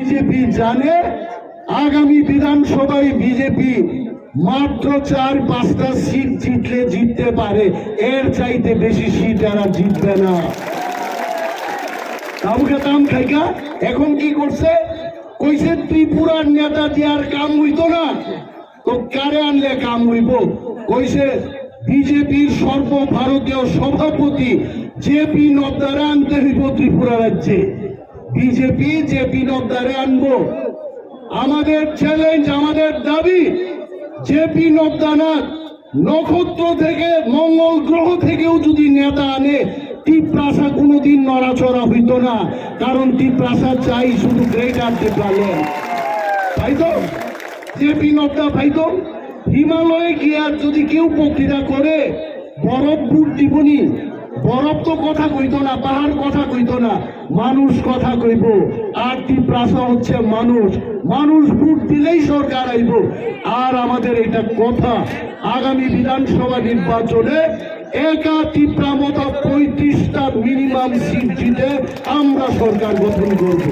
BJP জানে আগামী বিধানসভায় বিজেপি মাত্র 4-5টা সিট জিতলে জিততে পারে, এর চাইতে বেশি সিট এরা জিতবে না। কাউকে দাম খাইকা এখন কি করছে, কইছে ত্রিপুরার নেতা দেওয়ার কাম হইতো না তো কারে আনলে কাম হইব, কইছে বিজেপির সর্বভারতীয় সভাপতি জেপি নড্ডারে আনতে হইব ত্রিপুরা রাজ্যে। বিজেপি জেপি নড্ডারে আনবো। আমাদের চ্যালেঞ্জ, আমাদের দাবি, জেপি নড্ডা না, নক্ষত্র থেকে মঙ্গল গ্রহ থেকেও যদি নেতা আনে টিপ্রাসা কোনোদিন নড়াচড়া হইত না, কারণ টিপ্রাসা চাই শুধু গ্রেটার টিপ্রাল্যান্ড। তাই তো জেপি নড্ডা পাইতো হিমালয়ে গিয়া যদি কেউ বক্তৃতা করে বরফ বুট দিবনি, বরফ তো কথা কইতো না, পাহাড় কথা কইতো না, মানুষ কথা কইব। আর টিপ্রাসা হচ্ছে মানুষ, মানুষ ভোট দিলেই সরকার আইব। আর আমাদের এটা কথা, আগামী বিধানসভা নির্বাচনে একা টিপ্রা মতো 35টা মিনিমাম সিট জিতে আমরা সরকার গঠন করব।